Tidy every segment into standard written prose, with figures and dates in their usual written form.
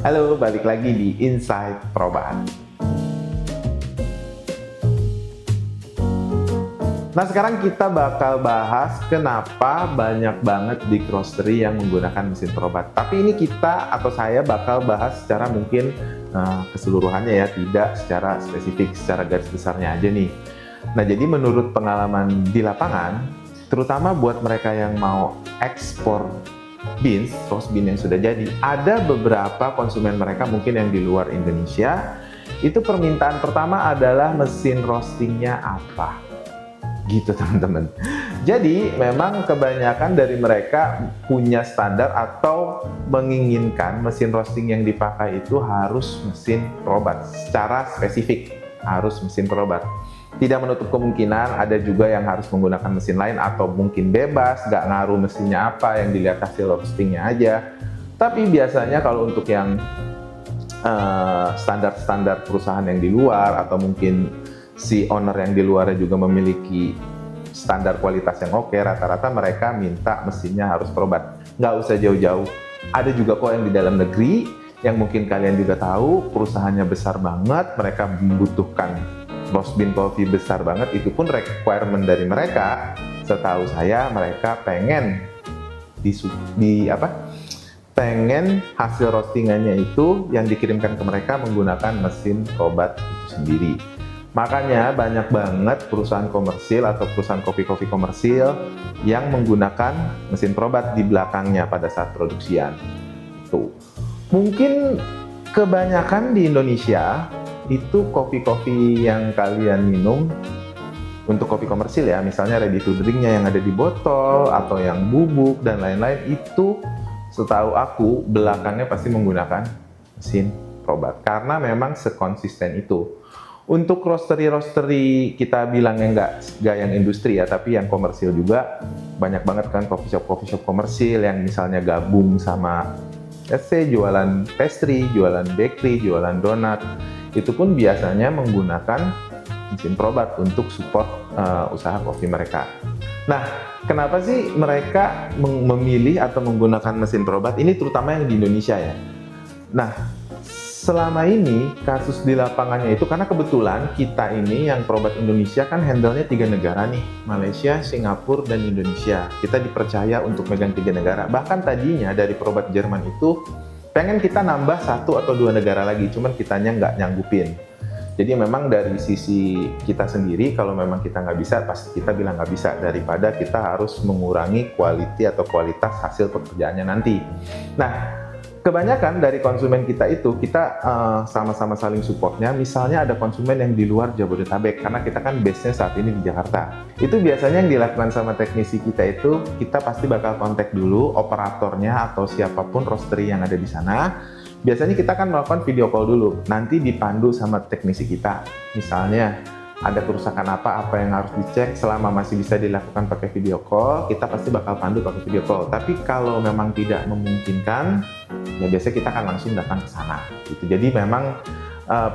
Halo, balik lagi di Inside Probat. Nah, sekarang kita bakal bahas kenapa banyak banget big roastery yang menggunakan mesin Probat. Tapi ini kita atau saya bakal bahas secara mungkin keseluruhannya ya, tidak secara spesifik, secara garis besarnya aja nih. Nah, jadi menurut pengalaman di lapangan, terutama buat mereka yang mau ekspor beans, roast bean yang sudah jadi, ada beberapa konsumen mereka mungkin yang di luar Indonesia, itu permintaan pertama adalah mesin roastingnya apa? Gitu teman-teman. Jadi memang kebanyakan dari mereka punya standar atau menginginkan mesin roasting yang dipakai itu harus mesin Probat. Secara spesifik harus mesin Probat. Tidak menutup kemungkinan ada juga yang harus menggunakan mesin lain atau mungkin bebas, nggak ngaruh mesinnya apa, yang dilihat hasil roastingnya aja. Tapi biasanya kalau untuk yang standar-standar perusahaan yang di luar atau mungkin si owner yang di luarnya juga memiliki standar kualitas yang oke, rata-rata mereka minta mesinnya harus Probat. Nggak usah jauh-jauh. Ada juga kok yang di dalam negeri, yang mungkin kalian juga tahu, perusahaannya besar banget, mereka membutuhkan roast bean coffee besar banget, itu pun requirement dari mereka, setahu saya mereka pengen pengen hasil roastingannya itu yang dikirimkan ke mereka menggunakan mesin Probat itu sendiri. Makanya banyak banget perusahaan komersil atau perusahaan kopi-kopi komersil yang menggunakan mesin Probat di belakangnya pada saat produksian. Tuh. Mungkin kebanyakan di Indonesia itu kopi-kopi yang kalian minum untuk kopi komersil ya, misalnya ready to drinknya yang ada di botol atau yang bubuk dan lain-lain, itu setahu aku belakangnya pasti menggunakan mesin Probat karena memang sekonsisten itu. Untuk roastery kita bilangnya nggak yang industri ya, tapi yang komersil juga banyak banget kan coffee shop komersil yang misalnya gabung sama let's say jualan pastry, jualan bakery, jualan donat, itu pun biasanya menggunakan mesin Probat untuk support usaha kopi mereka. Nah, kenapa sih mereka memilih atau menggunakan mesin Probat? Ini terutama yang di Indonesia ya. Nah, selama ini kasus di lapangannya itu karena kebetulan kita ini yang Probat Indonesia kan handle-nya 3 negara nih, Malaysia, Singapura, dan Indonesia. Kita dipercaya untuk megang 3 negara. Bahkan tadinya dari Probat Jerman itu pengen kita nambah 1 atau 2 negara lagi, cuman kitanya nggak nyanggupin. Jadi memang dari sisi kita sendiri, kalau memang kita nggak bisa, pasti kita bilang nggak bisa, daripada kita harus mengurangi quality atau kualitas hasil pekerjaannya nanti. Nah, kebanyakan dari konsumen kita itu, kita sama-sama saling supportnya. Misalnya ada konsumen yang di luar Jabodetabek, karena kita kan base-nya saat ini di Jakarta. Itu biasanya yang dilakukan sama teknisi kita itu, kita pasti bakal kontak dulu operatornya atau siapapun roastery yang ada di sana. Biasanya kita kan melakukan video call dulu, nanti dipandu sama teknisi kita. Misalnya ada kerusakan apa yang harus dicek, selama masih bisa dilakukan pakai video call, kita pasti bakal pandu pakai video call. Tapi kalau memang tidak memungkinkan, ya biasanya kita akan langsung datang ke sana. Gitu. Jadi memang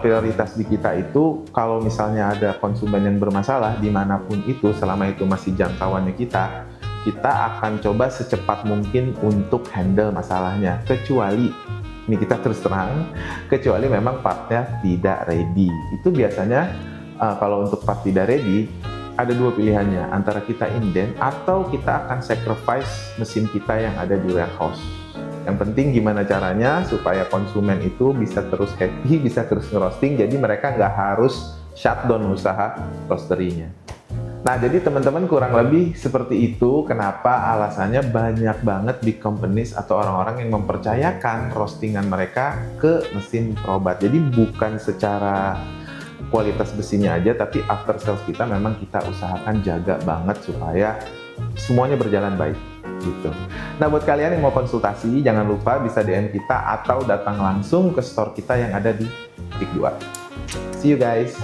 prioritas di kita itu, kalau misalnya ada konsumen yang bermasalah dimanapun itu, selama itu masih jangkauannya kita akan coba secepat mungkin untuk handle masalahnya. Kecuali, ini kita terus terang, kecuali memang partnya tidak ready. Itu biasanya kalau untuk part tidak ready, ada 2 pilihannya, antara kita inden atau kita akan sacrifice mesin kita yang ada di warehouse. Yang penting gimana caranya supaya konsumen itu bisa terus happy, bisa terus ngerosting, jadi mereka nggak harus shutdown usaha roastery-nya. Nah, jadi teman-teman kurang lebih seperti itu kenapa alasannya banyak banget big companies atau orang-orang yang mempercayakan roastingan mereka ke mesin Probat. Jadi bukan secara kualitas besinya aja, tapi after sales kita memang kita usahakan jaga banget supaya semuanya berjalan baik gitu. Nah, buat kalian yang mau konsultasi, jangan lupa bisa DM kita atau datang langsung ke store kita yang ada di Peak 2. See you guys!